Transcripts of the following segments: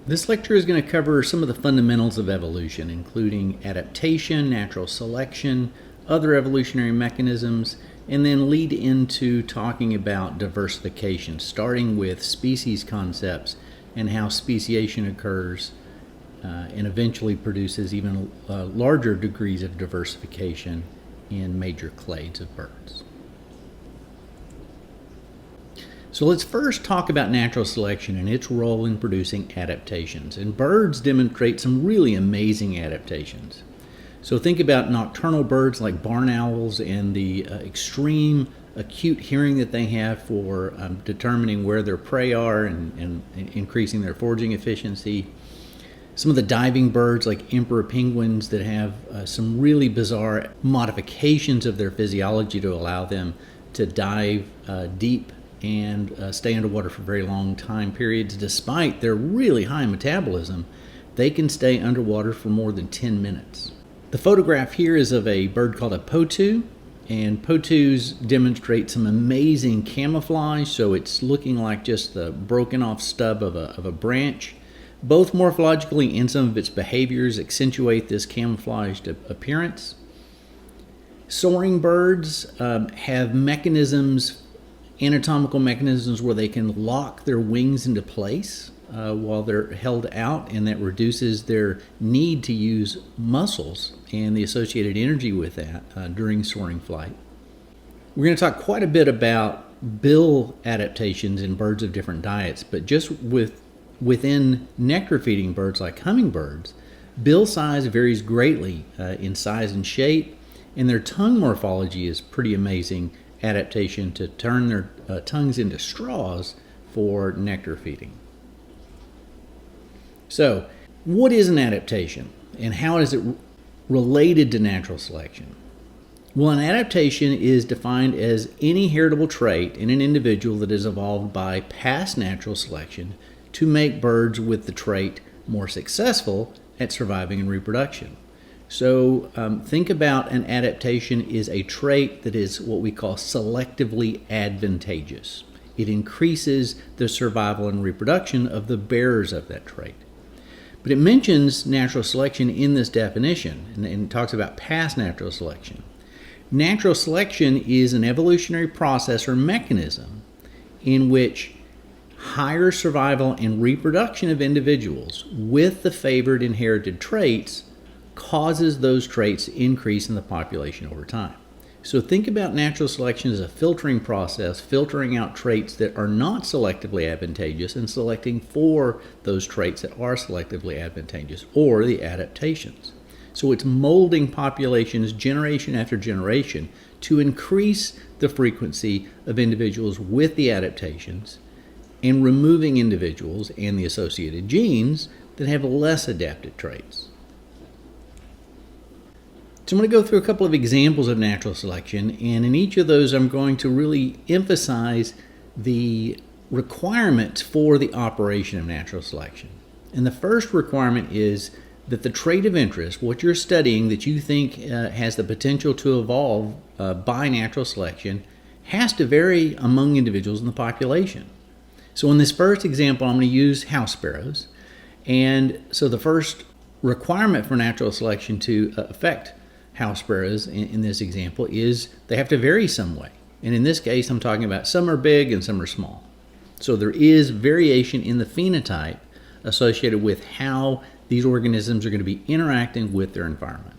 This lecture is going to cover some of the fundamentals of evolution, including adaptation, natural selection, other evolutionary mechanisms, and then lead into talking about diversification, starting with species concepts and how speciation occurs and eventually produces even larger degrees of diversification in major clades of birds. So let's first talk about natural selection and its role in producing adaptations. And birds demonstrate some really amazing adaptations. So think about nocturnal birds like barn owls and the extreme acute hearing that they have for determining where their prey are and increasing their foraging efficiency. Some of the diving birds like emperor penguins that have some really bizarre modifications of their physiology to allow them to dive deep and stay underwater for very long time periods. Despite their really high metabolism, they can stay underwater for more than 10 minutes. The photograph here is of a bird called a potu, and potus demonstrate some amazing camouflage, so it's looking like just the broken off stub of a branch. Both morphologically and some of its behaviors accentuate this camouflaged appearance. Soaring birds have mechanisms, anatomical mechanisms where they can lock their wings into place while they're held out, and that reduces their need to use muscles and the associated energy with that during soaring flight. We're going to talk quite a bit about bill adaptations in birds of different diets, but just within nectar-feeding birds like hummingbirds, bill size varies greatly in size and shape, and their tongue morphology is pretty amazing adaptation to turn their tongues into straws for nectar feeding. So, what is an adaptation and how is it related to natural selection? Well, an adaptation is defined as any heritable trait in an individual that is evolved by past natural selection to make birds with the trait more successful at surviving and reproduction. So think about an adaptation is a trait that is what we call selectively advantageous. It increases the survival and reproduction of the bearers of that trait. But it mentions natural selection in this definition and talks about past natural selection. Natural selection is an evolutionary process or mechanism in which higher survival and reproduction of individuals with the favored inherited traits causes those traits to increase in the population over time. So think about natural selection as a filtering process, filtering out traits that are not selectively advantageous and selecting for those traits that are selectively advantageous, or the adaptations. So it's molding populations generation after generation to increase the frequency of individuals with the adaptations and removing individuals and the associated genes that have less adapted traits. So I'm going to go through a couple of examples of natural selection, and in each of those I'm going to really emphasize the requirements for the operation of natural selection. And the first requirement is that the trait of interest, what you're studying that you think has the potential to evolve by natural selection, has to vary among individuals in the population. So in this first example, I'm going to use house sparrows. And so the first requirement for natural selection to affect house sparrows in this example is they have to vary some way. And in this case, I'm talking about some are big and some are small. So there is variation in the phenotype associated with how these organisms are going to be interacting with their environment.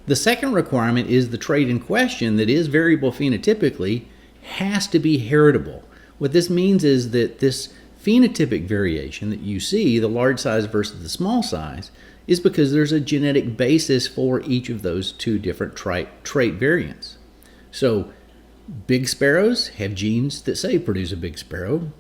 The second requirement is the trait in question that is variable phenotypically has to be heritable. What this means is that this phenotypic variation that you see, the large size versus the small size, is because there's a genetic basis for each of those two different trait variants. So big sparrows have genes that say produce a big sparrow.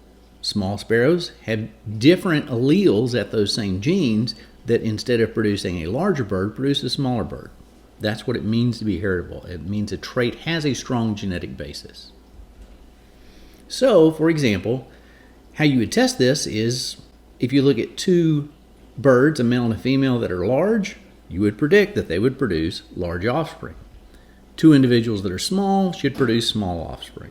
Small sparrows have different alleles at those same genes that instead of producing a larger bird, produce a smaller bird. That's what it means to be heritable. It means a trait has a strong genetic basis. So, for example, how you would test this is if you look at two birds, a male and a female, that are large, you would predict that they would produce large offspring. Two individuals that are small should produce small offspring.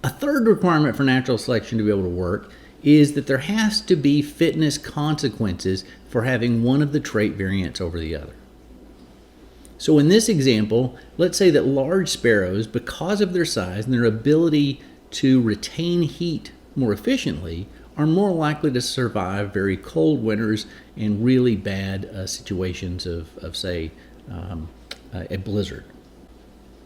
A third requirement for natural selection to be able to work is that there has to be fitness consequences for having one of the trait variants over the other. So in this example, let's say that large sparrows, because of their size and their ability to retain heat more efficiently, are more likely to survive very cold winters and really bad situations of say, a blizzard.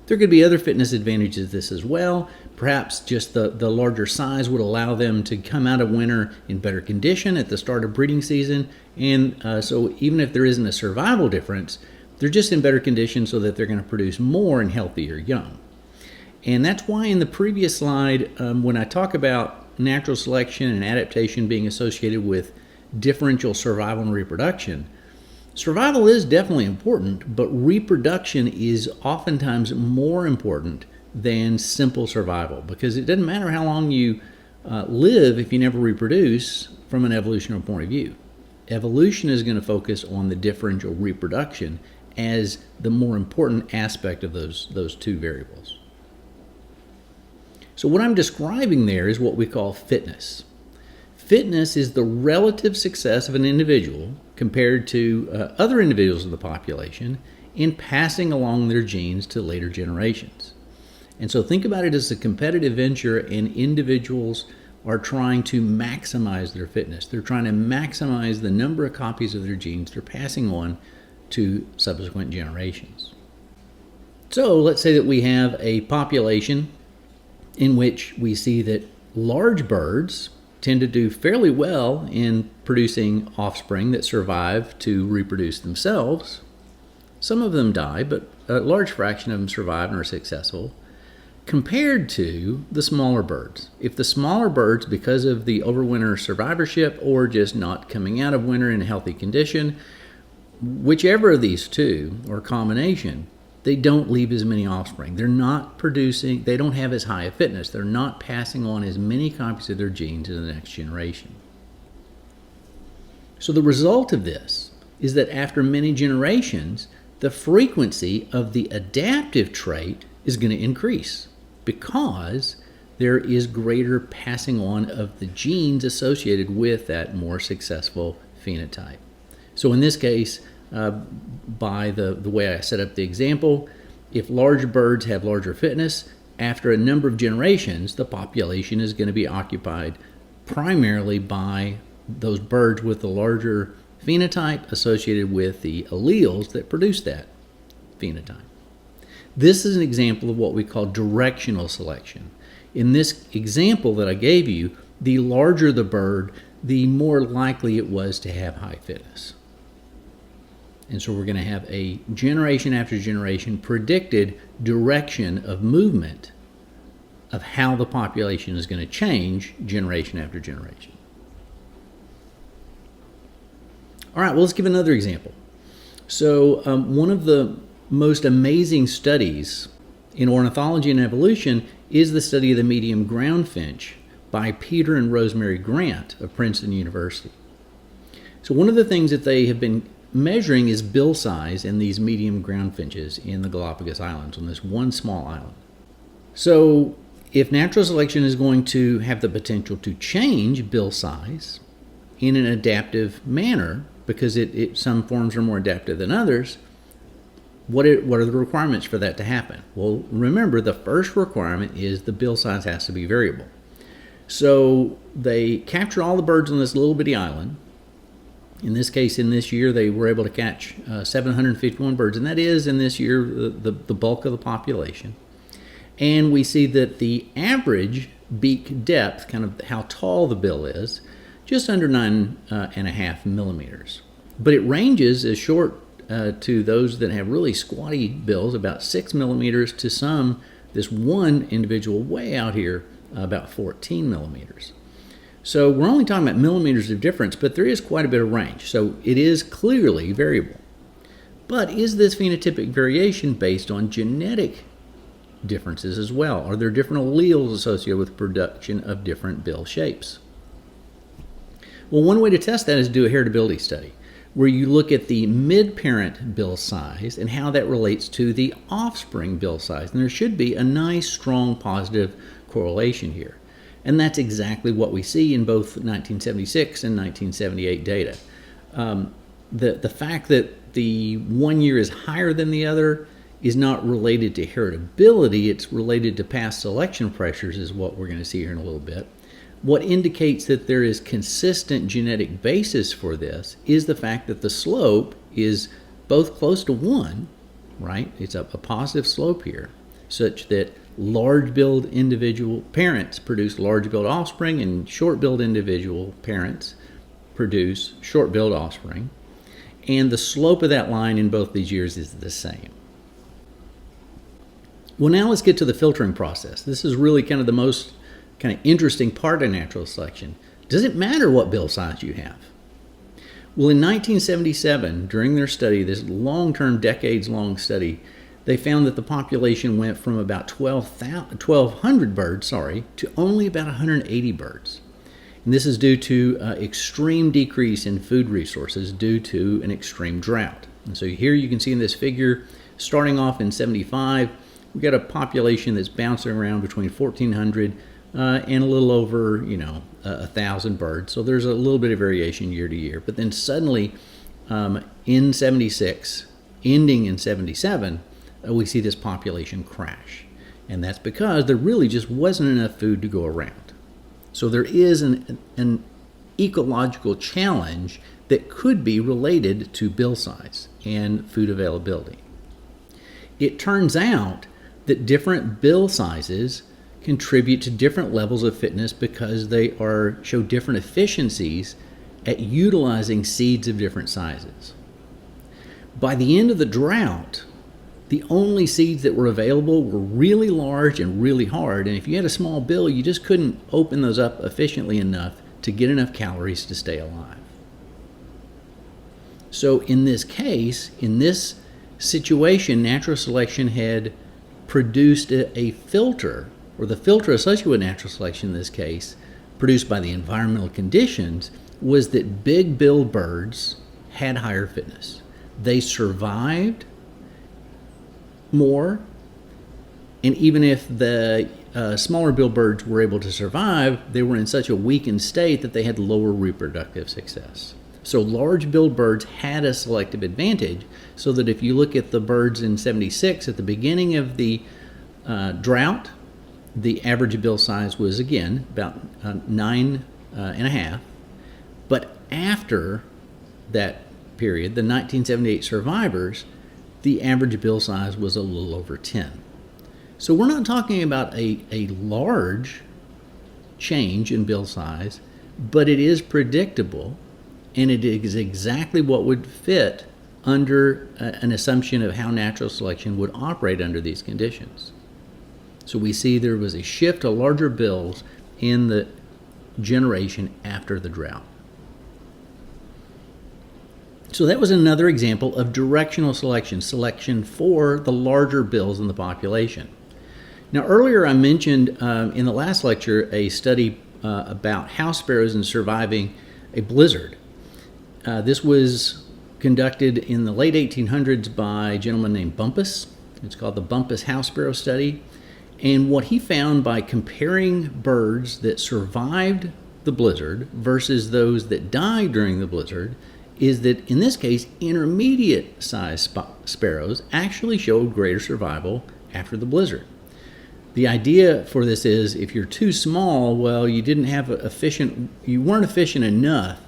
There could be other fitness advantages to this as well. Perhaps just the larger size would allow them to come out of winter in better condition at the start of breeding season. And so even if there isn't a survival difference, they're just in better condition so that they're going to produce more and healthier young. And that's why in the previous slide, when I talk about natural selection and adaptation being associated with differential survival and reproduction, survival is definitely important, but reproduction is oftentimes more important than simple survival, because it doesn't matter how long you live if you never reproduce from an evolutionary point of view. Evolution is going to focus on the differential reproduction as the more important aspect of those two variables. So what I'm describing there is what we call fitness. Fitness is the relative success of an individual compared to other individuals in the population in passing along their genes to later generations. And so think about it as a competitive venture, and individuals are trying to maximize their fitness. They're trying to maximize the number of copies of their genes they're passing on to subsequent generations. So let's say that we have a population in which we see that large birds tend to do fairly well in producing offspring that survive to reproduce themselves. Some of them die, but a large fraction of them survive and are successful, compared to the smaller birds. If the smaller birds, because of the overwinter survivorship or just not coming out of winter in a healthy condition, whichever of these two or combination, they don't leave as many offspring. They're not producing, they don't have as high a fitness. They're not passing on as many copies of their genes to the next generation. So the result of this is that after many generations, the frequency of the adaptive trait is going to increase because there is greater passing on of the genes associated with that more successful phenotype. So in this case, by the way I set up the example, if larger birds have larger fitness, after a number of generations, the population is going to be occupied primarily by those birds with the larger phenotype associated with the alleles that produce that phenotype. This is an example of what we call directional selection. In this example that I gave you, the larger the bird, the more likely it was to have high fitness. And so we're going to have a generation after generation predicted direction of movement of how the population is going to change generation after generation. All right, well, let's give another example. So one of the most amazing studies in ornithology and evolution is the study of the medium ground finch by Peter and Rosemary Grant of Princeton University. So one of the things that they have been measuring is bill size in these medium ground finches in the Galapagos Islands on this one small island. So if natural selection is going to have the potential to change bill size in an adaptive manner, because some forms are more adaptive than others, what are the requirements for that to happen? Well, remember, the first requirement is the bill size has to be variable. So they capture all the birds on this little bitty island. In this case, in this year, they were able to catch 751 birds, and that is, in this year, the bulk of the population. And we see that the average beak depth, kind of how tall the bill is, just under 9.5 millimeters. But it ranges as short to those that have really squatty bills, about 6 millimeters, to some, this one individual way out here, about 14 millimeters. So we're only talking about millimeters of difference, but there is quite a bit of range. So it is clearly variable. But is this phenotypic variation based on genetic differences as well? Are there different alleles associated with production of different bill shapes? Well, one way to test that is to do a heritability study, where you look at the mid-parent bill size and how that relates to the offspring bill size. And there should be a nice, strong, positive correlation here. And that's exactly what we see in both 1976 and 1978 data. The fact that the one year is higher than the other is not related to heritability, it's related to past selection pressures, is what we're going to see here in a little bit. What indicates that there is consistent genetic basis for this is the fact that the slope is both close to 1, right? It's a positive slope here, such that large-billed individual parents produce large-billed offspring and short-billed individual parents produce short-billed offspring. And the slope of that line in both these years is the same. Well, now let's get to the filtering process. This is really kind of the most kind of interesting part of natural selection. Does it matter what bill size you have? Well, in 1977, during their study, this long-term, decades-long study, they found that the population went from about 1,200 birds, to only about 180 birds. And this is due to extreme decrease in food resources due to an extreme drought. And so here you can see in this figure, starting off in 75, we got a population that's bouncing around between 1,400 and a little over, 1,000 birds. So there's a little bit of variation year to year. But then suddenly, in 76, ending in 77, we see this population crash. And that's because there really just wasn't enough food to go around. So there is an ecological challenge that could be related to bill size and food availability. It turns out that different bill sizes contribute to different levels of fitness because they show different efficiencies at utilizing seeds of different sizes. By the end of the drought, the only seeds that were available were really large and really hard, and if you had a small bill, you just couldn't open those up efficiently enough to get enough calories to stay alive. So in this case, in this situation, natural selection had produced a filter, or the filter associated with natural selection in this case, produced by the environmental conditions, was that big-billed birds had higher fitness. They survived more, and even if the smaller billed birds were able to survive, they were in such a weakened state that they had lower reproductive success. So large billed birds had a selective advantage, so that if you look at the birds in 76 at the beginning of the drought, the average bill size was again about 9.5, but after that period, the 1978 survivors, the average bill size was a little over 10. So we're not talking about a large change in bill size, but it is predictable, and it is exactly what would fit under an assumption of how natural selection would operate under these conditions. So we see there was a shift to larger bills in the generation after the drought. So that was another example of directional selection for the larger bills in the population. Now earlier I mentioned in the last lecture a study about house sparrows and surviving a blizzard. This was conducted in the late 1800s by a gentleman named Bumpus. It's called the Bumpus House Sparrow Study. And what he found by comparing birds that survived the blizzard versus those that died during the blizzard is that in this case, intermediate sized sparrows actually showed greater survival after the blizzard. The idea for this is if you're too small, well, you weren't efficient enough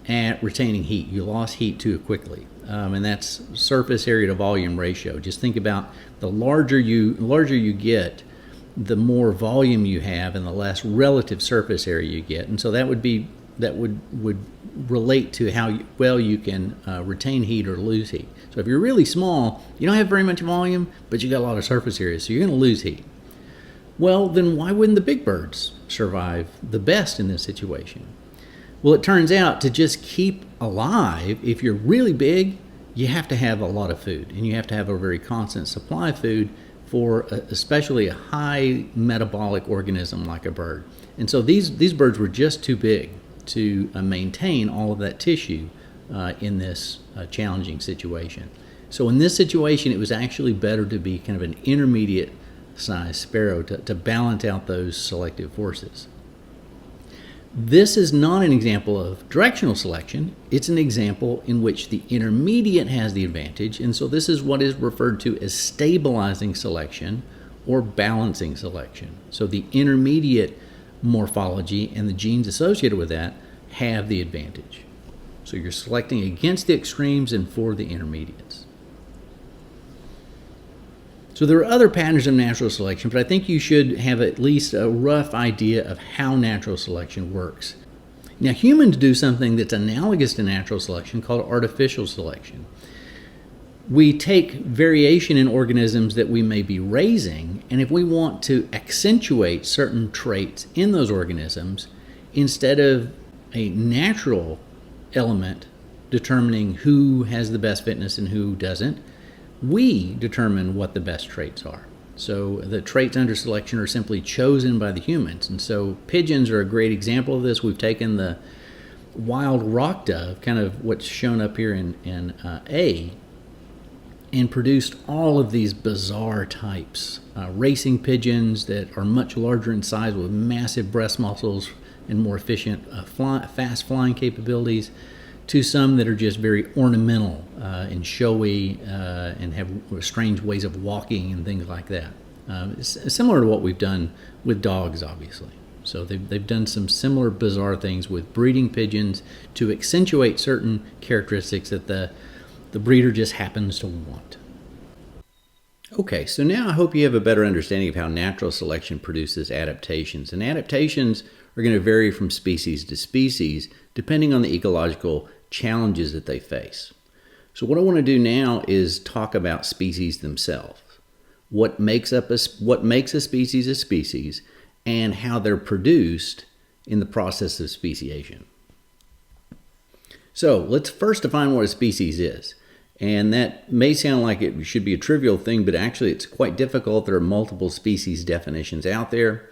at retaining heat. You lost heat too quickly. And that's surface area to volume ratio. Just think about the larger you get, the more volume you have and the less relative surface area you get. And so that would relate to how well you can retain heat or lose heat. So if you're really small, you don't have very much volume, but you got a lot of surface area, so you're going to lose heat. Well, then why wouldn't the big birds survive the best in this situation? Well, it turns out to just keep alive, if you're really big, you have to have a lot of food, and you have to have a very constant supply of food for especially a high metabolic organism like a bird. And so these birds were just too big to maintain all of that tissue in this challenging situation. So in this situation, it was actually better to be kind of an intermediate size sparrow to balance out those selective forces. This is not an example of directional selection. It's an example in which the intermediate has the advantage, and so this is what is referred to as stabilizing selection or balancing selection. So the intermediate morphology and the genes associated with that have the advantage. So you're selecting against the extremes and for the intermediates. So there are other patterns of natural selection, but I think you should have at least a rough idea of how natural selection works. Now, humans do something that's analogous to natural selection called artificial selection. We take variation in organisms that we may be raising, and if we want to accentuate certain traits in those organisms, instead of a natural element determining who has the best fitness and who doesn't, we determine what the best traits are. So the traits under selection are simply chosen by the humans. And so pigeons are a great example of this. We've taken the wild rock dove, kind of what's shown up here in A, and produced all of these bizarre types. Racing pigeons that are much larger in size with massive breast muscles and more efficient fast flying capabilities, to some that are just very ornamental and showy and have strange ways of walking and things like that. It's similar to what we've done with dogs, obviously. So they've done some similar bizarre things with breeding pigeons to accentuate certain characteristics that the breeder just happens to want. Okay, so now I hope you have a better understanding of how natural selection produces adaptations. And adaptations are going to vary from species to species depending on the ecological challenges that they face. So what I want to do now is talk about species themselves. What makes a species, and how they're produced in the process of speciation. So let's first define what a species is. And that may sound like it should be a trivial thing, but actually it's quite difficult. There are multiple species definitions out there.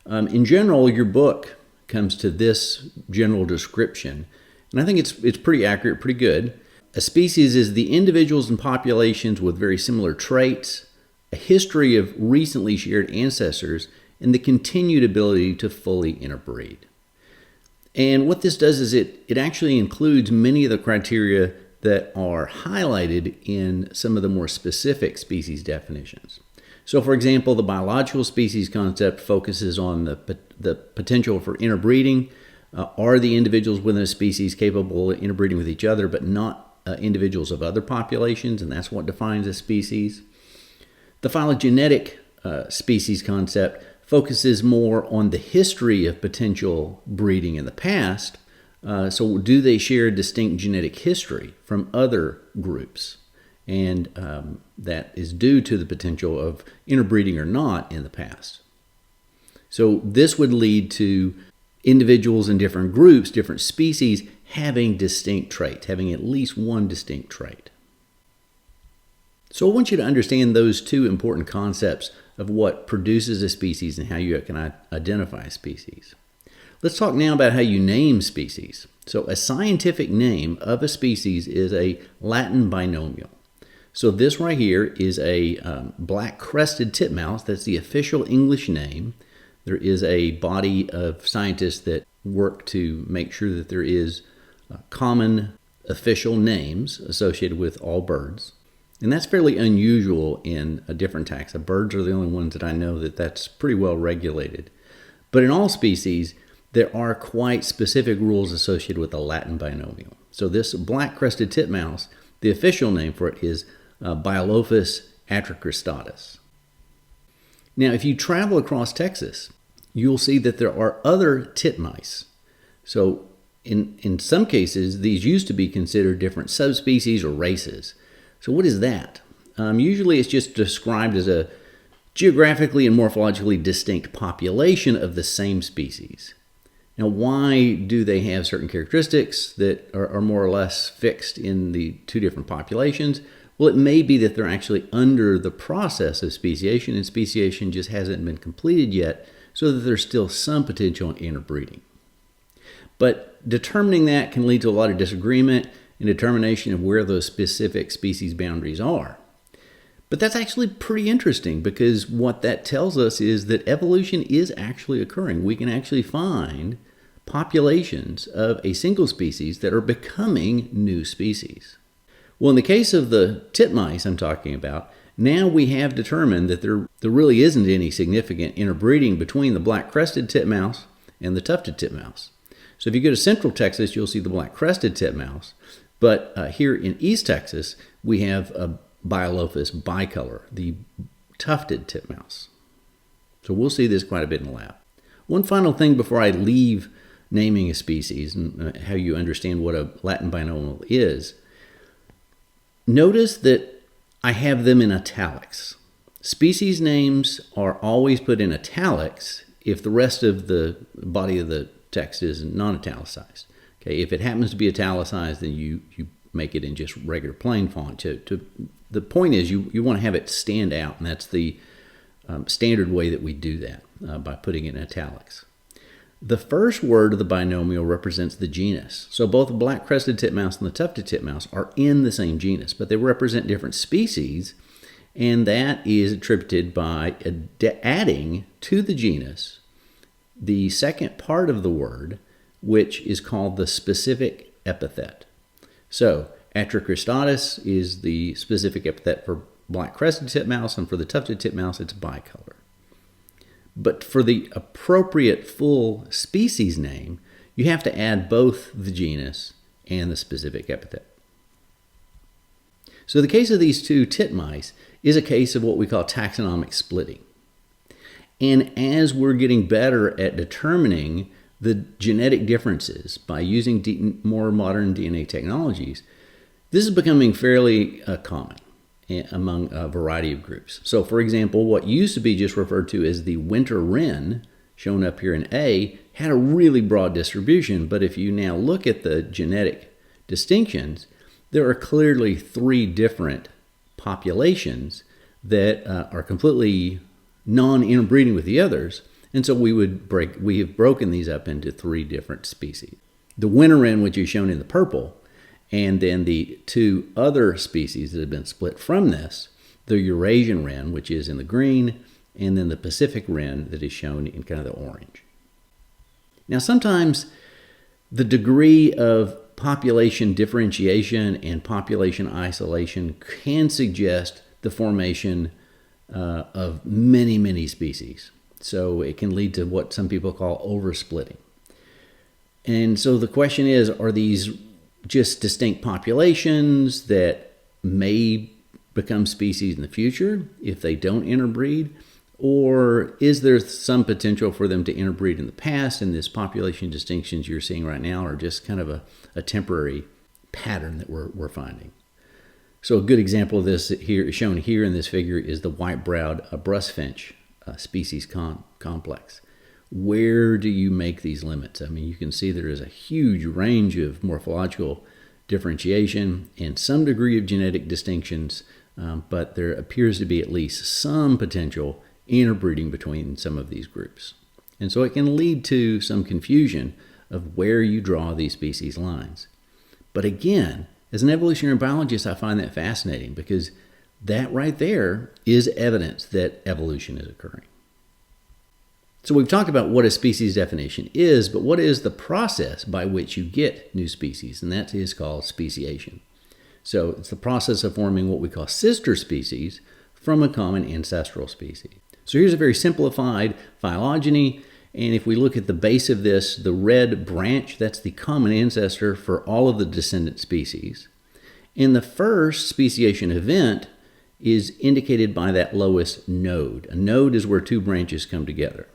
In general, your book comes to this general description, and I think it's pretty accurate, pretty good. A species is the individuals and populations with very similar traits, a history of recently shared ancestors, and the continued ability to fully interbreed. And what this does is it actually includes many of the criteria that are highlighted in some of the more specific species definitions. So for example, the biological species concept focuses on the potential for interbreeding. Are the individuals within a species capable of interbreeding with each other, but not individuals of other populations? And that's what defines a species. The phylogenetic species concept focuses more on the history of potential breeding in the past. So do they share a distinct genetic history from other groups? And that is due to the potential of interbreeding or not in the past. So this would lead to individuals in different groups, different species, having distinct traits, having at least one distinct trait. So I want you to understand those two important concepts of what produces a species and how you can identify a species. Let's talk now about how you name species. So a scientific name of a species is a Latin binomial. So this right here is a black-crested titmouse. That's the official English name. There is a body of scientists that work to make sure that there is common official names associated with all birds. And that's fairly unusual in a different taxa. Birds are the only ones that I know that's pretty well regulated. But in all species, there are quite specific rules associated with the Latin binomial. So this black-crested titmouse, the official name for it is Biolophus atricristatus. Now, if you travel across Texas, you'll see that there are other titmice. So in some cases, these used to be considered different subspecies or races. So what is that? Usually it's just described as a geographically and morphologically distinct population of the same species. Now, why do they have certain characteristics that are more or less fixed in the two different populations? Well, it may be that they're actually under the process of speciation, and speciation just hasn't been completed yet, so that there's still some potential in interbreeding. But determining that can lead to a lot of disagreement and determination of where those specific species boundaries are. But that's actually pretty interesting, because what that tells us is that evolution is actually occurring. We can actually find populations of a single species that are becoming new species. Well, in the case of the titmice I'm talking about, now we have determined that there really isn't any significant interbreeding between the black-crested titmouse and the tufted titmouse. So if you go to Central Texas, you'll see the black-crested titmouse, but here in East Texas, we have a Biolophus bicolor, the tufted titmouse. So we'll see this quite a bit in the lab. One final thing before I leave naming a species and how you understand what a Latin binomial is. Notice that I have them in italics. Species names are always put in italics if the rest of the body of the text is non-italicized. Okay, if it happens to be italicized, then you make it in just regular plain font. The point is you want to have it stand out, and that's the standard way that we do that, by putting it in italics. The first word of the binomial represents the genus. So both the black-crested titmouse and the tufted titmouse are in the same genus, but they represent different species, and that is attributed by adding to the genus the second part of the word, which is called the specific epithet. So atricristatus is the specific epithet for black-crested titmouse, and for the tufted titmouse, it's bicolor. But for the appropriate full species name, you have to add both the genus and the specific epithet. So the case of these two titmice is a case of what we call taxonomic splitting. And as we're getting better at determining the genetic differences by using more modern DNA technologies, this is becoming fairly common among a variety of groups. So for example, what used to be just referred to as the winter wren, shown up here in A, had a really broad distribution, but if you now look at the genetic distinctions, there are clearly three different populations that are completely non-interbreeding with the others, and so we have broken these up into three different species. The winter wren, which is shown in the purple, and then the two other species that have been split from this, the Eurasian wren, which is in the green, and then the Pacific wren that is shown in kind of the orange. Now, sometimes the degree of population differentiation and population isolation can suggest the formation of many, many species. So it can lead to what some people call oversplitting. And so the question is, are these just distinct populations that may become species in the future if they don't interbreed? Or is there some potential for them to interbreed in the past, and this population distinctions you're seeing right now are just kind of a temporary pattern that we're finding? So a good example of this here, shown here in this figure, is the white-browed brustfinch species complex. Where do you make these limits? I mean, you can see there is a huge range of morphological differentiation and some degree of genetic distinctions, but there appears to be at least some potential interbreeding between some of these groups. And so it can lead to some confusion of where you draw these species lines. But again, as an evolutionary biologist, I find that fascinating, because that right there is evidence that evolution is occurring. So we've talked about what a species definition is, but what is the process by which you get new species? And that is called speciation. So it's the process of forming what we call sister species from a common ancestral species. So here's a very simplified phylogeny. And if we look at the base of this, the red branch, that's the common ancestor for all of the descendant species. And the first speciation event is indicated by that lowest node. A node is where two branches come together.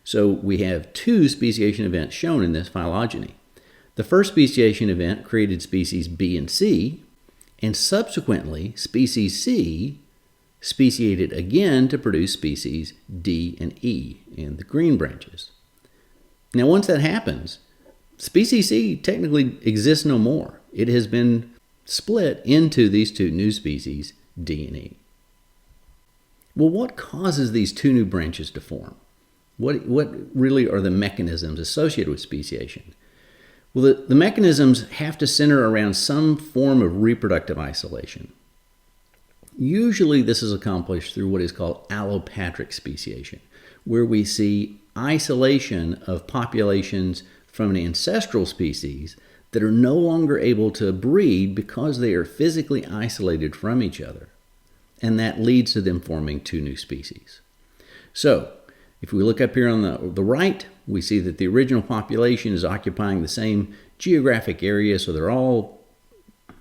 So we have two speciation events shown in this phylogeny. The first speciation event created species B and C, and subsequently species C speciated again to produce species D and E in the green branches. Now once that happens, species C technically exists no more. It has been split into these two new species, D and E. Well, what causes these two new branches to form? What really are the mechanisms associated with speciation? Well, the mechanisms have to center around some form of reproductive isolation. Usually this is accomplished through what is called allopatric speciation, where we see isolation of populations from an ancestral species that are no longer able to breed because they are physically isolated from each other. And that leads to them forming two new species. So, if we look up here on the right, we see that the original population is occupying the same geographic area, so they're all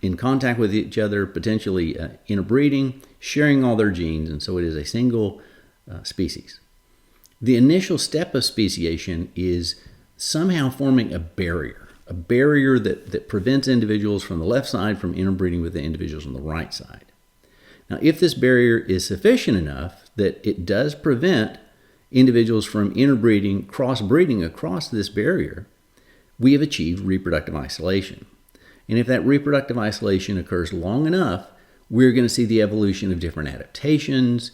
in contact with each other, potentially interbreeding, sharing all their genes, and so it is a single species. The initial step of speciation is somehow forming a barrier that prevents individuals from the left side from interbreeding with the individuals on the right side. Now, if this barrier is sufficient enough that it does prevent individuals from interbreeding, crossbreeding across this barrier, we have achieved reproductive isolation. And if that reproductive isolation occurs long enough, we're going to see the evolution of different adaptations,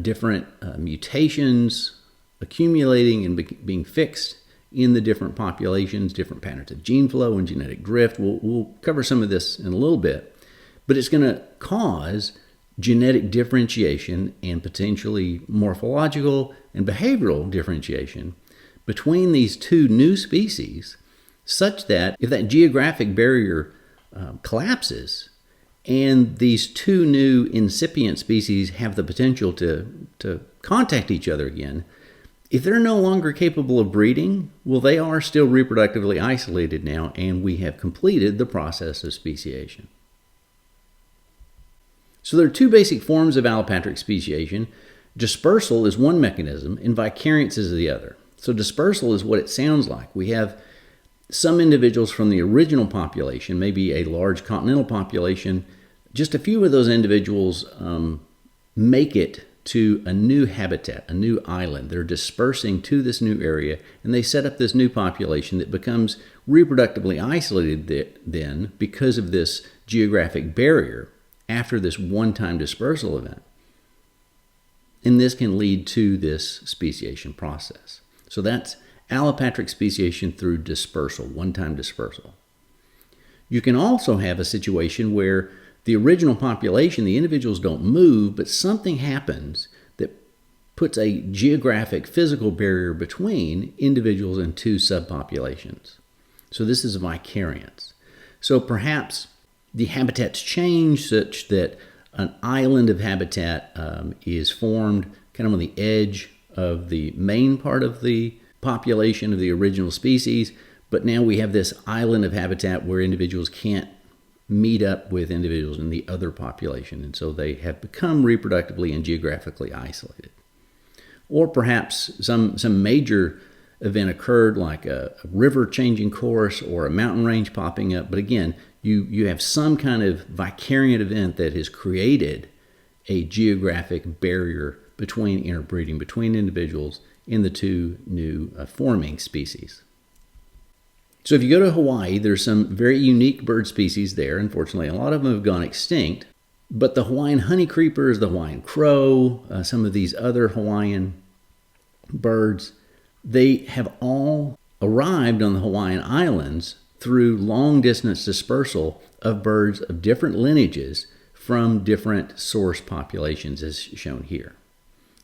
different mutations accumulating and being fixed in the different populations, different patterns of gene flow and genetic drift. We'll cover some of this in a little bit, but it's going to cause genetic differentiation and potentially morphological and behavioral differentiation between these two new species, such that if that geographic barrier collapses and these two new incipient species have the potential to contact each other again, if they're no longer capable of breeding, well, they are still reproductively isolated now, and we have completed the process of speciation. So there are two basic forms of allopatric speciation. Dispersal is one mechanism, and vicariance is the other. So dispersal is what it sounds like. We have some individuals from the original population, maybe a large continental population, just a few of those individuals make it to a new habitat, a new island. They're dispersing to this new area, and they set up this new population that becomes reproductively isolated then because of this geographic barrier after this one-time dispersal event. And this can lead to this speciation process. So that's allopatric speciation through dispersal, one-time dispersal. You can also have a situation where the original population, the individuals don't move, but something happens that puts a geographic physical barrier between individuals and two subpopulations. So this is vicariance. So perhaps the habitats change such that an island of habitat is formed kind of on the edge of the main part of the population of the original species, but now we have this island of habitat where individuals can't meet up with individuals in the other population, and so they have become reproductively and geographically isolated. Or perhaps some major event occurred, like a river changing course or a mountain range popping up, but again, you have some kind of vicariant event that has created a geographic barrier between interbreeding between individuals in the two new forming species. So if you go to Hawaii, there's some very unique bird species there. Unfortunately, a lot of them have gone extinct. But the Hawaiian honeycreepers, the Hawaiian crow, some of these other Hawaiian birds, they have all arrived on the Hawaiian Islands through long-distance dispersal of birds of different lineages from different source populations, as shown here.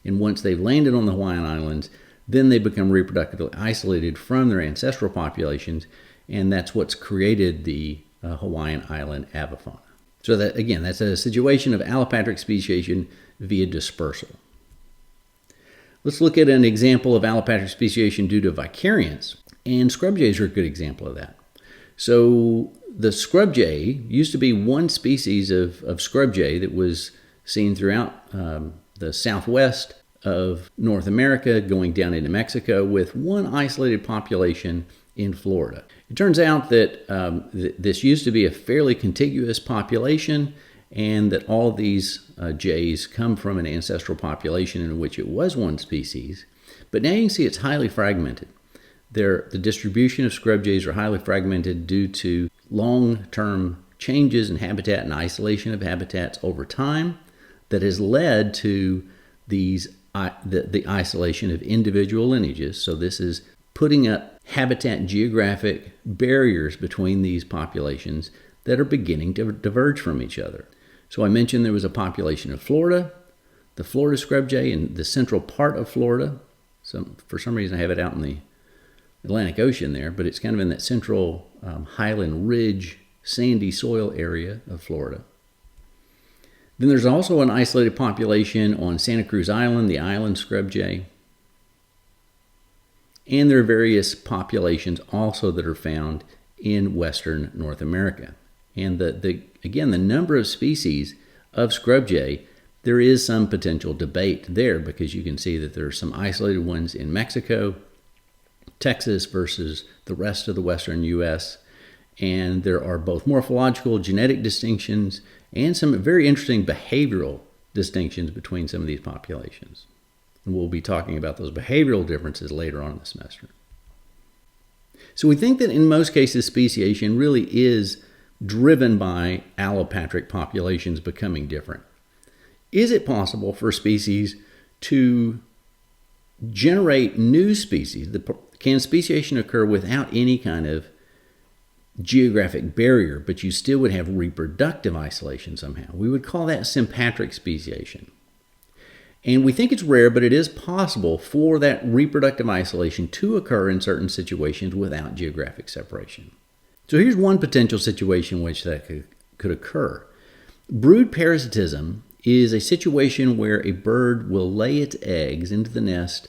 And once they've landed on the Hawaiian Islands, then they become reproductively isolated from their ancestral populations, and that's what's created the Hawaiian island avifauna. So that, again, that's a situation of allopatric speciation via dispersal. Let's look at an example of allopatric speciation due to vicariance, and scrub jays are a good example of that. So the scrub jay used to be one species of scrub jay that was seen throughout the southwest of North America, going down into Mexico, with one isolated population in Florida. It turns out that this used to be a fairly contiguous population, and that all of these jays come from an ancestral population in which it was one species. But now you can see it's highly fragmented. The distribution of scrub jays are highly fragmented due to long-term changes in habitat and isolation of habitats over time that has led to the isolation of individual lineages. So this is putting up habitat geographic barriers between these populations that are beginning to diverge from each other. So I mentioned there was a population of Florida, the Florida scrub jay in the central part of Florida. So for some reason I have it out in the Atlantic Ocean there, but it's kind of in that central highland ridge, sandy soil area of Florida. Then there's also an isolated population on Santa Cruz Island, the island scrub jay. And there are various populations also that are found in western North America. And again, the number of species of scrub jay, there is some potential debate there, because you can see that there are some isolated ones in Mexico, Texas versus the rest of the western U.S., and there are both morphological, genetic distinctions, and some very interesting behavioral distinctions between some of these populations. And we'll be talking about those behavioral differences later on in the semester. So we think that in most cases, speciation really is driven by allopatric populations becoming different. Is it possible for species to generate new species? Can speciation occur without any kind of geographic barrier, but you still would have reproductive isolation somehow? We would call that sympatric speciation. And we think it's rare, but it is possible for that reproductive isolation to occur in certain situations without geographic separation. So here's one potential situation in which that could occur. Brood parasitism is a situation where a bird will lay its eggs into the nest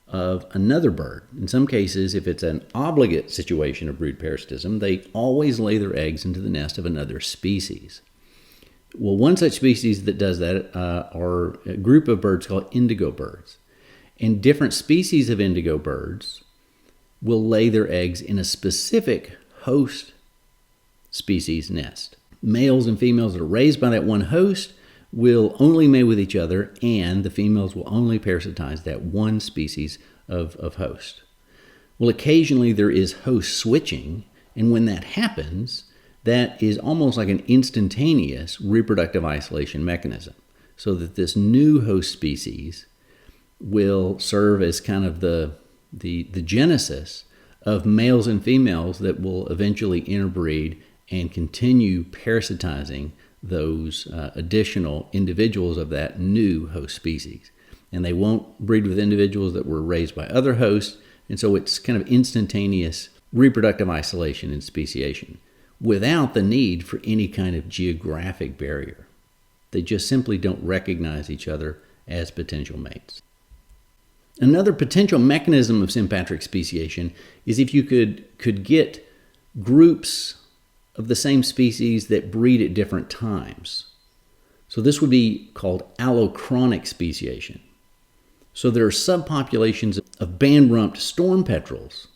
of another bird. In some cases, if it's an obligate situation of brood parasitism, they always lay their eggs into the nest of another species. Well, one such species that does that are a group of birds called indigo birds. And different species of indigo birds will lay their eggs in a specific host species nest. Males and females that are raised by that one host will only mate with each other, and the females will only parasitize that one species of host. Well, occasionally there is host switching, and when that happens, that is almost like an instantaneous reproductive isolation mechanism, so that this new host species will serve as kind of the genesis of males and females that will eventually interbreed and continue parasitizing those additional individuals of that new host species. And they won't breed with individuals that were raised by other hosts, and so it's kind of instantaneous reproductive isolation and speciation without the need for any kind of geographic barrier. They just simply don't recognize each other as potential mates. Another potential mechanism of sympatric speciation is if you could get groups of the same species that breed at different times. So this would be called allocronic speciation. So there are subpopulations of band-rumped storm petrels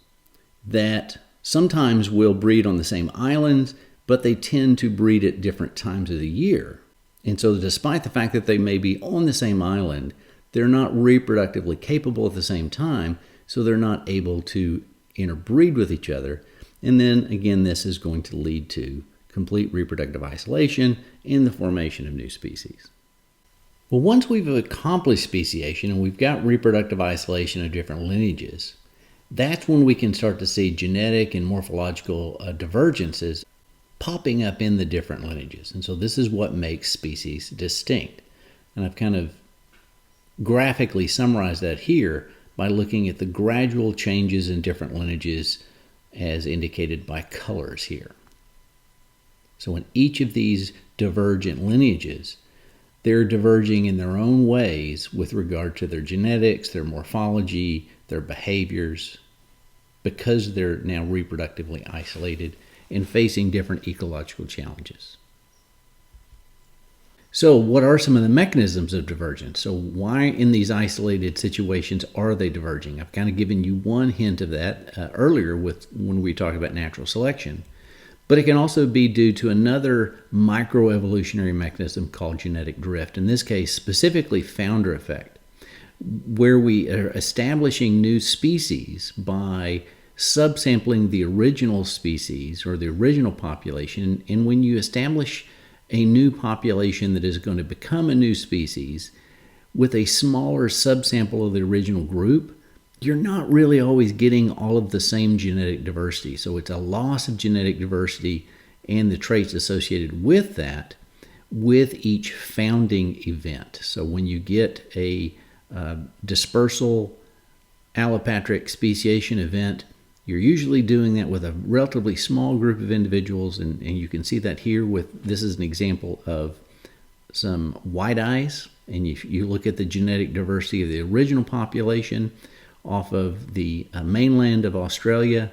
that sometimes will breed on the same islands, but they tend to breed at different times of the year. And so despite the fact that they may be on the same island, they're not reproductively capable at the same time, so they're not able to interbreed with each other. And then again, this is going to lead to complete reproductive isolation and the formation of new species. Well, once we've accomplished speciation and we've got reproductive isolation of different lineages, that's when we can start to see genetic and morphological divergences popping up in the different lineages. And so this is what makes species distinct. And I've kind of graphically summarized that here by looking at the gradual changes in different lineages as indicated by colors here. So in each of these divergent lineages, they're diverging in their own ways with regard to their genetics, their morphology, their behaviors, because they're now reproductively isolated and facing different ecological challenges. So what are some of the mechanisms of divergence? So why in these isolated situations are they diverging? I've kind of given you one hint of that earlier when we talked about natural selection. But it can also be due to another microevolutionary mechanism called genetic drift. In this case, specifically founder effect, where we are establishing new species by subsampling the original species or the original population. And when you establish a new population that is going to become a new species with a smaller subsample of the original group, you're not really always getting all of the same genetic diversity. So it's a loss of genetic diversity and the traits associated with that with each founding event. So when you get a dispersal allopatric speciation event, You're usually doing that with a relatively small group of individuals, and you can see that here with, this is an example of some white eyes, and if you look at the genetic diversity of the original population off of the mainland of Australia,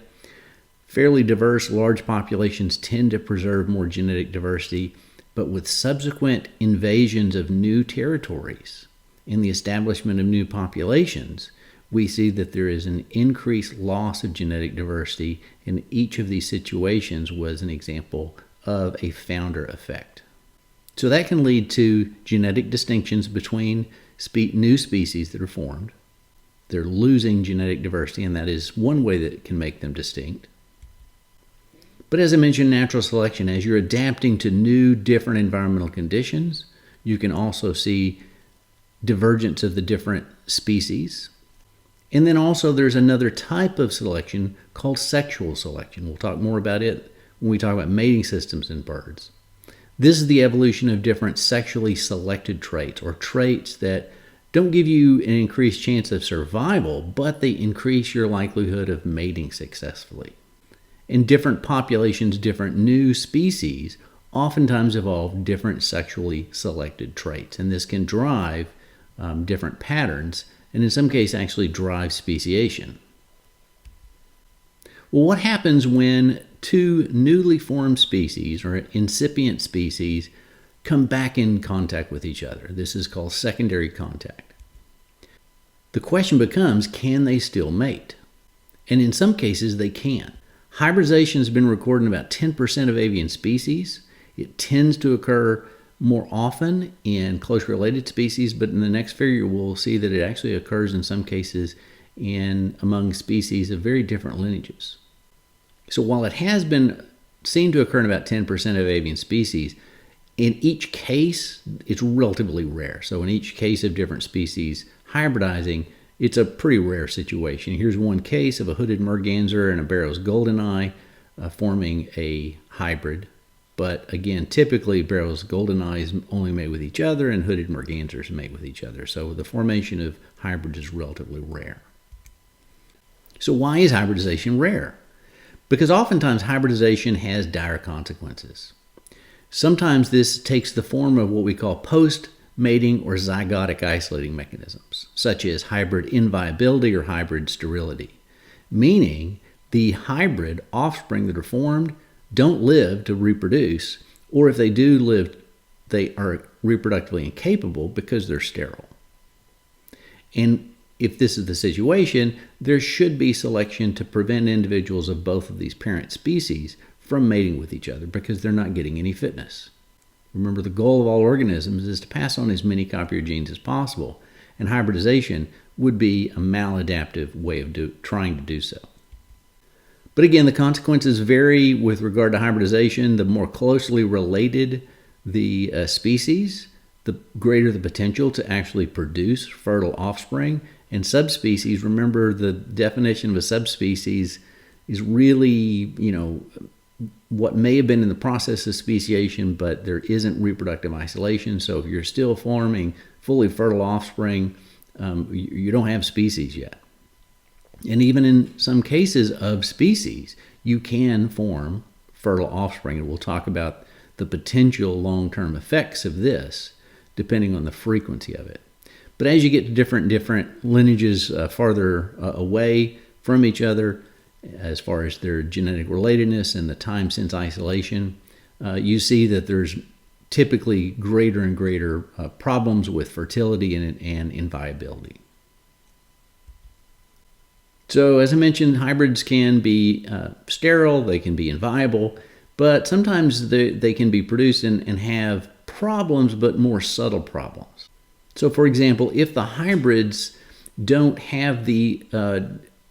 fairly diverse, large populations tend to preserve more genetic diversity, but with subsequent invasions of new territories and the establishment of new populations, we see that there is an increased loss of genetic diversity, and each of these situations was an example of a founder effect. So that can lead to genetic distinctions between new species that are formed. They're losing genetic diversity, and that is one way that it can make them distinct. But as I mentioned, natural selection, as you're adapting to new, different environmental conditions, you can also see divergence of the different species. And then also there's another type of selection called sexual selection. We'll talk more about it when we talk about mating systems in birds. This is the evolution of different sexually selected traits, or traits that don't give you an increased chance of survival, but they increase your likelihood of mating successfully. In different populations, different new species oftentimes evolve different sexually selected traits, and this can drive different patterns, and in some cases actually drive speciation. Well, what happens when two newly formed species or incipient species come back in contact with each other? This is called secondary contact. The question becomes, can they still mate? And in some cases they can. Hybridization has been recorded in about 10% of avian species. It tends to occur more often in close related species, but in the next figure we'll see that it actually occurs in some cases among species of very different lineages. So while it has been seen to occur in about 10% of avian species, in each case it's relatively rare. So in each case of different species hybridizing, it's a pretty rare situation. Here's one case of a hooded merganser and a Barrow's goldeneye forming a hybrid. But again, typically Barrow's goldeneyes only mate with each other and hooded mergansers mate with each other. So the formation of hybrids is relatively rare. So why is hybridization rare? Because oftentimes hybridization has dire consequences. Sometimes this takes the form of what we call post-mating or zygotic isolating mechanisms, such as hybrid inviability or hybrid sterility, meaning the hybrid offspring that are formed don't live to reproduce, or if they do live, they are reproductively incapable because they're sterile. And if this is the situation, there should be selection to prevent individuals of both of these parent species from mating with each other because they're not getting any fitness. Remember, the goal of all organisms is to pass on as many copy of genes as possible, and hybridization would be a maladaptive way of trying to do so. But again, the consequences vary with regard to hybridization. The more closely related the species, the greater the potential to actually produce fertile offspring. And subspecies, remember the definition of a subspecies is really, what may have been in the process of speciation, but there isn't reproductive isolation. So if you're still forming fully fertile offspring, you don't have species yet. And even in some cases of species, you can form fertile offspring. And we'll talk about the potential long-term effects of this, depending on the frequency of it. But as you get to different lineages farther away from each other, as far as their genetic relatedness and the time since isolation, you see that there's typically greater and greater problems with fertility and inviability. So as I mentioned, hybrids can be sterile, they can be inviable, but sometimes they can be produced and have problems, but more subtle problems. So for example, if the hybrids don't have the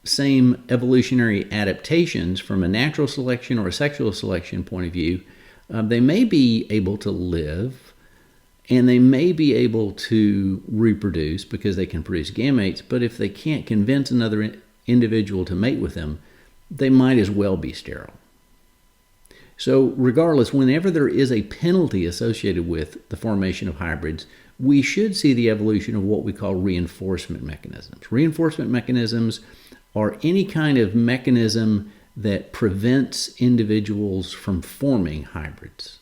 same evolutionary adaptations from a natural selection or a sexual selection point of view, they may be able to live and they may be able to reproduce because they can produce gametes, but if they can't convince another individual to mate with them, they might as well be sterile. So regardless, whenever there is a penalty associated with the formation of hybrids, we should see the evolution of what we call reinforcement mechanisms. Reinforcement mechanisms or any kind of mechanism that prevents individuals from forming hybrids.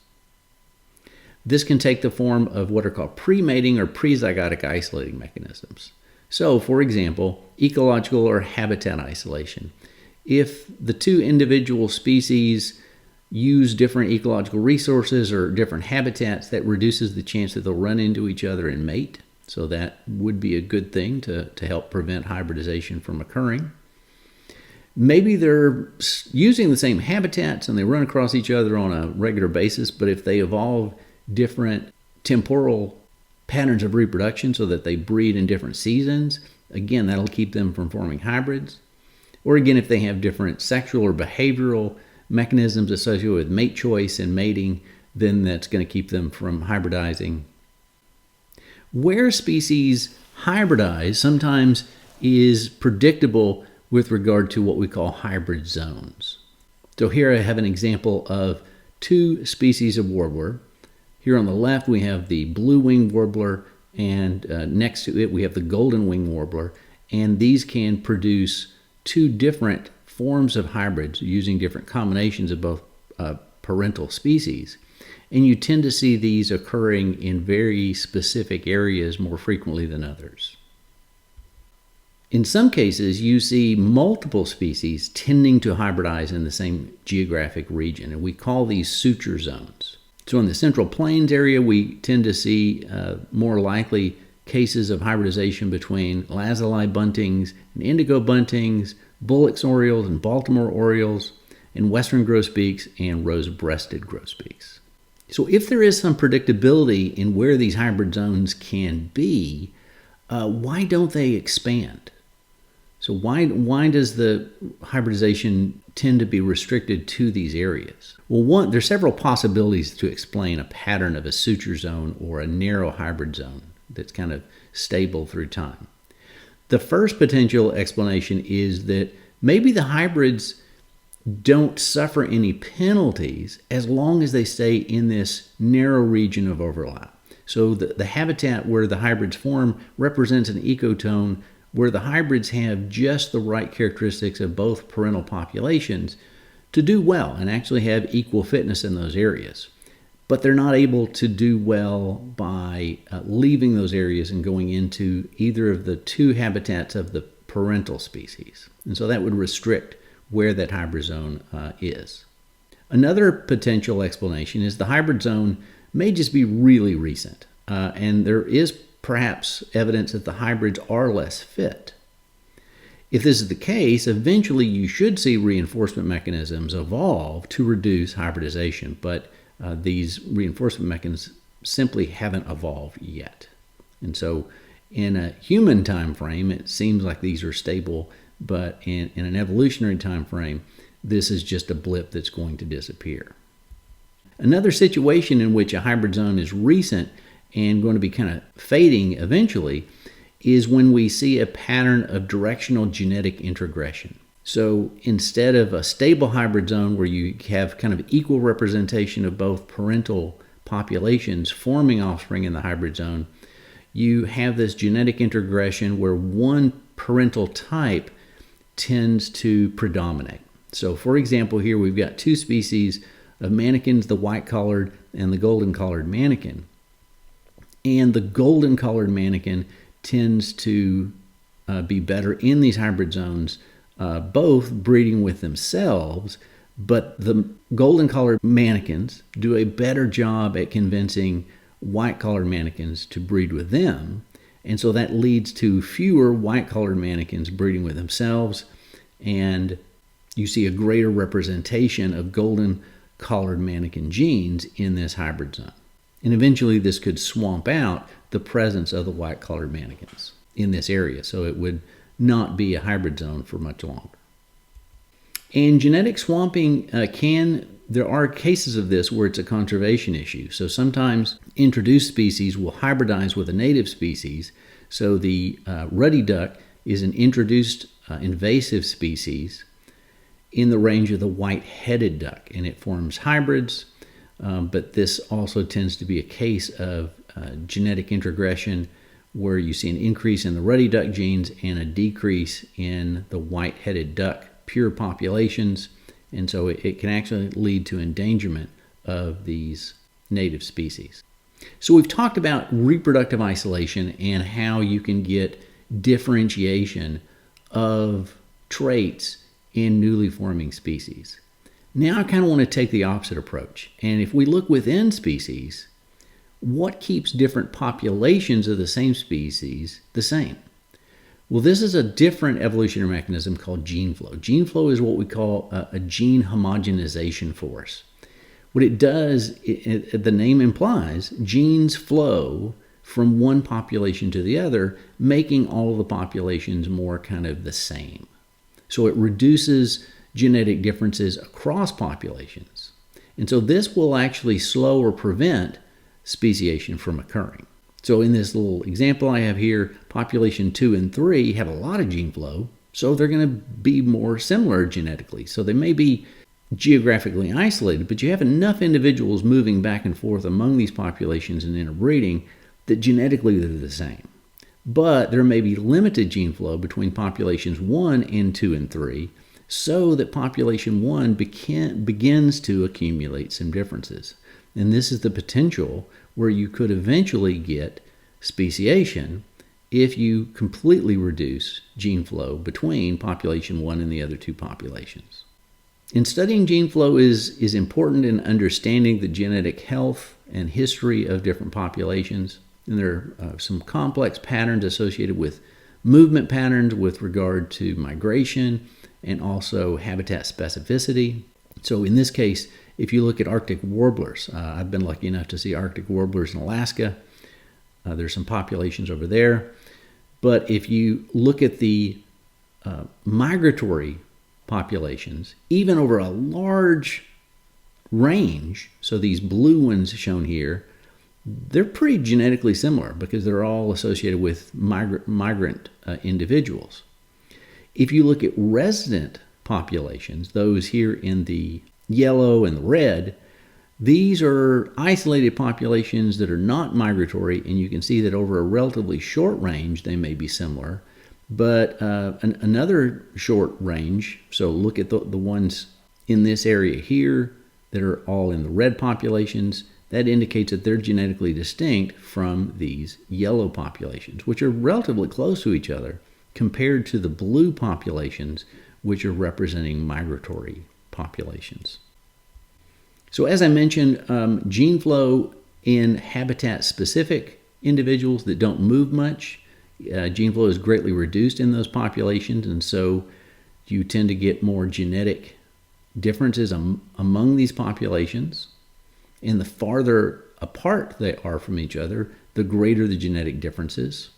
This can take the form of what are called pre-mating or pre-zygotic isolating mechanisms. So, for example, ecological or habitat isolation. If the two individual species use different ecological resources or different habitats, that reduces the chance that they'll run into each other and mate. So that would be a good thing to help prevent hybridization from occurring. Maybe they're using the same habitats and they run across each other on a regular basis, but if they evolve different temporal patterns of reproduction so that they breed in different seasons, again, that'll keep them from forming hybrids. Or again, if they have different sexual or behavioral mechanisms associated with mate choice and mating, then that's going to keep them from hybridizing. Where species hybridize sometimes is predictable with regard to what we call hybrid zones. So here I have an example of two species of warbler. Here on the left we have the blue-winged warbler, and next to it we have the golden-winged warbler, and these can produce two different forms of hybrids using different combinations of both parental species. And you tend to see these occurring in very specific areas more frequently than others. In some cases, you see multiple species tending to hybridize in the same geographic region, and we call these suture zones. So in the Central Plains area, we tend to see more likely cases of hybridization between lazuli buntings and indigo buntings, Bullock's orioles and Baltimore orioles, and western grosbeaks and rose-breasted grosbeaks. So if there is some predictability in where these hybrid zones can be, why don't they expand? So why does the hybridization tend to be restricted to these areas? Well, there's several possibilities to explain a pattern of a suture zone or a narrow hybrid zone that's kind of stable through time. The first potential explanation is that maybe the hybrids don't suffer any penalties as long as they stay in this narrow region of overlap. So the habitat where the hybrids form represents an ecotone where the hybrids have just the right characteristics of both parental populations to do well and actually have equal fitness in those areas. But they're not able to do well by leaving those areas and going into either of the two habitats of the parental species. And so that would restrict where that hybrid zone is. Another potential explanation is the hybrid zone may just be really recent, and there is perhaps evidence that the hybrids are less fit. If this is the case, eventually you should see reinforcement mechanisms evolve to reduce hybridization, but these reinforcement mechanisms simply haven't evolved yet. And so in a human time frame, it seems like these are stable, but in an evolutionary time frame, this is just a blip that's going to disappear. Another situation in which a hybrid zone is recent and going to be kind of fading eventually is when we see a pattern of directional genetic introgression. So instead of a stable hybrid zone where you have kind of equal representation of both parental populations forming offspring in the hybrid zone, you have this genetic introgression where one parental type tends to predominate. So for example, here we've got two species of manakins, the white-collared and the golden-collared manakin. And the golden-collared manakin tends to be better in these hybrid zones, both breeding with themselves, but the golden-collared manakins do a better job at convincing white-collared manakins to breed with them. And so that leads to fewer white-collared manakins breeding with themselves, and you see a greater representation of golden-collared manakin genes in this hybrid zone. And eventually this could swamp out the presence of the white-collared manakins in this area, so it would not be a hybrid zone for much longer. And genetic swamping there are cases of this where it's a conservation issue. So sometimes introduced species will hybridize with a native species. So the ruddy duck is an introduced invasive species in the range of the white-headed duck, and it forms hybrids. But this also tends to be a case of genetic introgression where you see an increase in the ruddy duck genes and a decrease in the white-headed duck pure populations. And so it can actually lead to endangerment of these native species. So we've talked about reproductive isolation and how you can get differentiation of traits in newly forming species. Now I kind of want to take the opposite approach. And if we look within species, what keeps different populations of the same species the same? Well, this is a different evolutionary mechanism called gene flow. Gene flow is what we call a gene homogenization force. What it does, the name implies, genes flow from one population to the other, making all of the populations more kind of the same. So it reduces genetic differences across populations. And so this will actually slow or prevent speciation from occurring. So in this little example I have here, population 2 and 3 have a lot of gene flow, so they're going to be more similar genetically. So they may be geographically isolated, but you have enough individuals moving back and forth among these populations and interbreeding that genetically they're the same. But there may be limited gene flow between populations 1 and 2 and 3, so that population 1 begins to accumulate some differences. And this is the potential where you could eventually get speciation if you completely reduce gene flow between population 1 and the other two populations. And studying gene flow is important in understanding the genetic health and history of different populations. And there are some complex patterns associated with movement patterns with regard to migration and also habitat specificity. So in this case, if you look at Arctic warblers, I've been lucky enough to see Arctic warblers in Alaska. There's some populations over there. But if you look at the migratory populations, even over a large range, so these blue ones shown here, they're pretty genetically similar because they're all associated with migrant individuals. If you look at resident populations, those here in the yellow and the red, these are isolated populations that are not migratory, and you can see that over a relatively short range they may be similar. But another short range, so look at the ones in this area here that are all in the red populations, that indicates that they're genetically distinct from these yellow populations, which are relatively close to each other compared to the blue populations, which are representing migratory populations. So as I mentioned, gene flow in habitat-specific individuals that don't move much, gene flow is greatly reduced in those populations, and so you tend to get more genetic differences among these populations. And the farther apart they are from each other, the greater the genetic differences.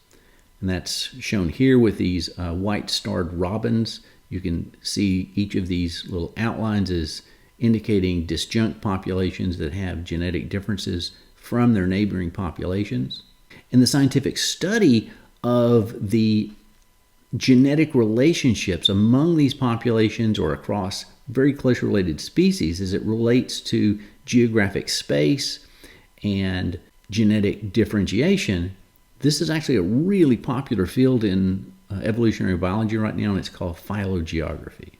And that's shown here with these white-starred robins. You can see each of these little outlines is indicating disjunct populations that have genetic differences from their neighboring populations. And the scientific study of the genetic relationships among these populations or across very close related species as it relates to geographic space and genetic differentiation, this is actually a really popular field in evolutionary biology right now, and it's called phylogeography.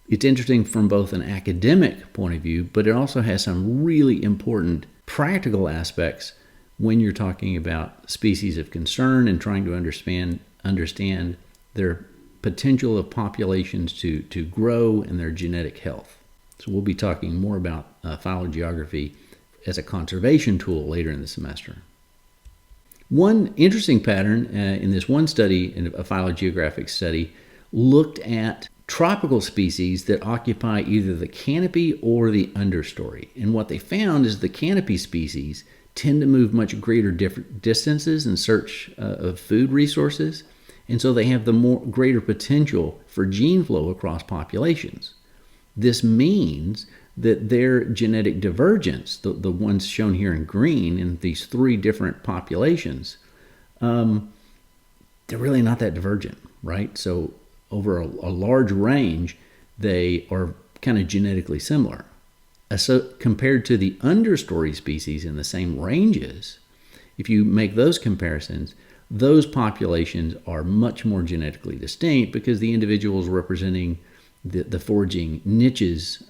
It's interesting from both an academic point of view, but it also has some really important practical aspects when you're talking about species of concern and trying to understand their potential of populations to grow and their genetic health. So we'll be talking more about phylogeography as a conservation tool later in the semester. One interesting pattern in this one study, in a phylogeographic study, looked at tropical species that occupy either the canopy or the understory. And what they found is the canopy species tend to move much greater distances in search of food resources, and so they have the greater potential for gene flow across populations. This means that their genetic divergence, the ones shown here in green in these three different populations, they're really not that divergent, right? So over a large range, they are kind of genetically similar. So compared to the understory species in the same ranges, if you make those comparisons, those populations are much more genetically distinct because the individuals representing the foraging niches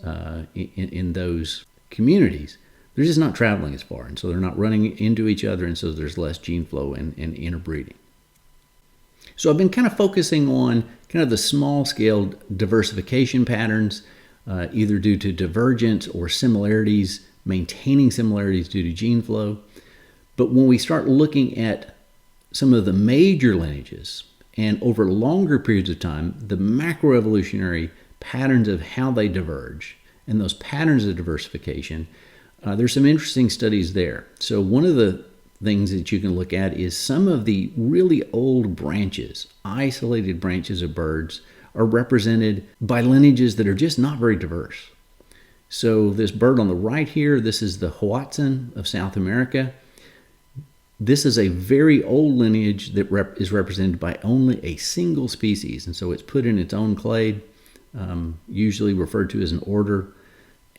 in those communities, they're just not traveling as far, and so they're not running into each other, and so there's less gene flow and interbreeding. So I've been kind of focusing on kind of the small-scale diversification patterns, either due to divergence or similarities, maintaining similarities due to gene flow. But when we start looking at some of the major lineages, and over longer periods of time, the macroevolutionary patterns of how they diverge, and those patterns of diversification, there's some interesting studies there. So one of the things that you can look at is some of the really old branches, isolated branches of birds, are represented by lineages that are just not very diverse. So this bird on the right here, this is the Hoatzin of South America. This is a very old lineage that is represented by only a single species, and so it's put in its own clade, usually referred to as an order,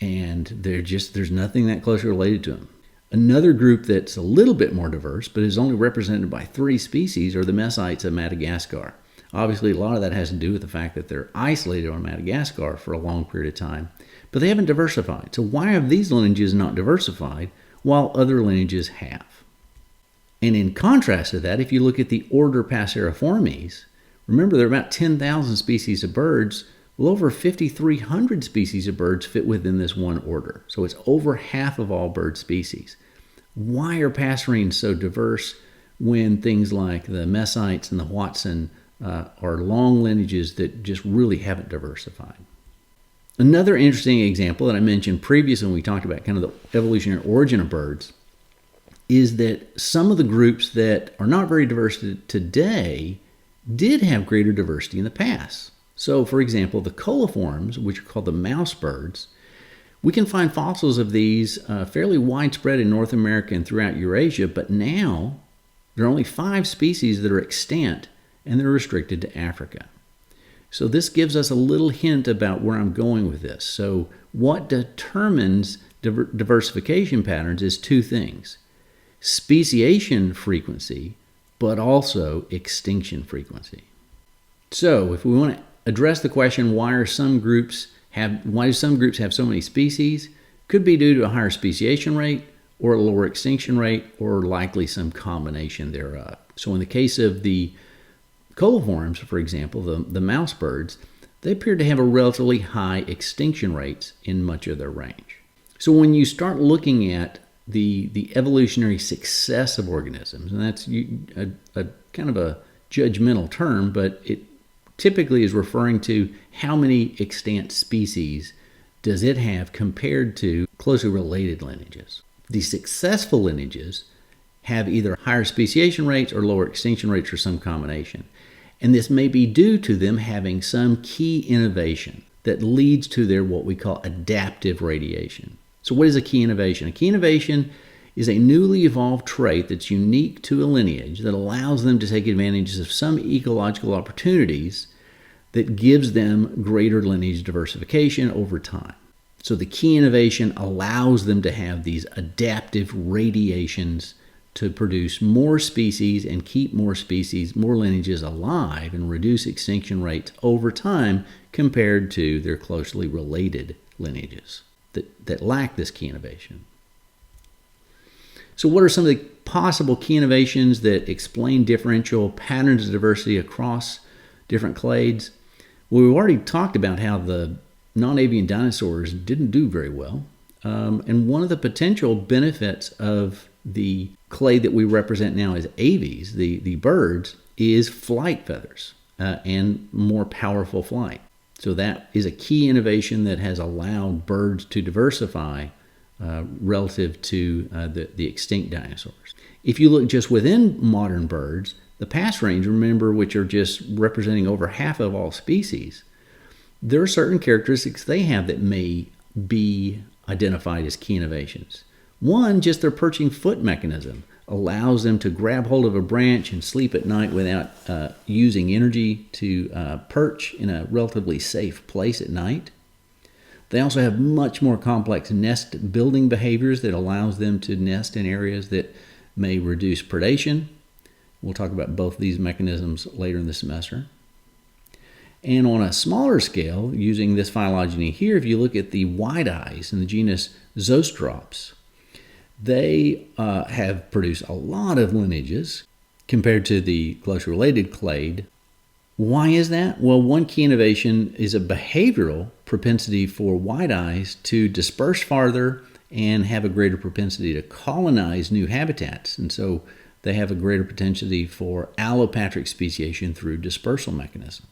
and there's nothing that closely related to them. Another group that's a little bit more diverse, but is only represented by 3 species, are the Messites of Madagascar. Obviously, a lot of that has to do with the fact that they're isolated on Madagascar for a long period of time, but they haven't diversified. So why have these lineages not diversified while other lineages have? And in contrast to that, if you look at the order Passeriformes, remember there are about 10,000 species of birds. Well, over 5,300 species of birds fit within this one order. So it's over half of all bird species. Why are passerines so diverse when things like the Messites and the Hoatzin are long lineages that just really haven't diversified? Another interesting example that I mentioned previously when we talked about kind of the evolutionary origin of birds is that some of the groups that are not very diverse today did have greater diversity in the past. So, for example, the coliforms, which are called the mouse birds, we can find fossils of these fairly widespread in North America and throughout Eurasia, but now there are only 5 species that are extant, and they're restricted to Africa. So this gives us a little hint about where I'm going with this. So what determines diversification patterns is 2 things: speciation frequency, but also extinction frequency. So if we want to address the question, why do some groups have so many species? Could be due to a higher speciation rate or a lower extinction rate, or likely some combination thereof. So in the case of the coliforms, for example, the mouse birds, they appear to have a relatively high extinction rates in much of their range. So when you start looking at the evolutionary success of organisms, and that's a kind of a judgmental term, but it typically is referring to how many extant species does it have compared to closely related lineages. The successful lineages have either higher speciation rates or lower extinction rates or some combination. And this may be due to them having some key innovation that leads to their what we call adaptive radiation. So what is a key innovation? A key innovation is a newly evolved trait that's unique to a lineage that allows them to take advantage of some ecological opportunities that gives them greater lineage diversification over time. So the key innovation allows them to have these adaptive radiations to produce more species and keep more species, more lineages alive, and reduce extinction rates over time compared to their closely related lineages that lack this key innovation. So what are some of the possible key innovations that explain differential patterns of diversity across different clades? Well, we've already talked about how the non-avian dinosaurs didn't do very well. And one of the potential benefits of the clade that we represent now as aves, the birds, is flight feathers and more powerful flight. So that is a key innovation that has allowed birds to diversify relative to the extinct dinosaurs. If you look just within modern birds, the passerines, remember, which are just representing over half of all species, there are certain characteristics they have that may be identified as key innovations. One, just their perching foot mechanism allows them to grab hold of a branch and sleep at night without using energy to perch in a relatively safe place at night. They also have much more complex nest building behaviors that allows them to nest in areas that may reduce predation. We'll talk about both these mechanisms later in the semester. And on a smaller scale, using this phylogeny here, if you look at the white eyes in the genus Zoostrops, they have produced a lot of lineages compared to the closely related clade. Why is that? Well, one key innovation is a behavioral propensity for white eyes to disperse farther and have a greater propensity to colonize new habitats. And so they have a greater propensity for allopatric speciation through dispersal mechanisms.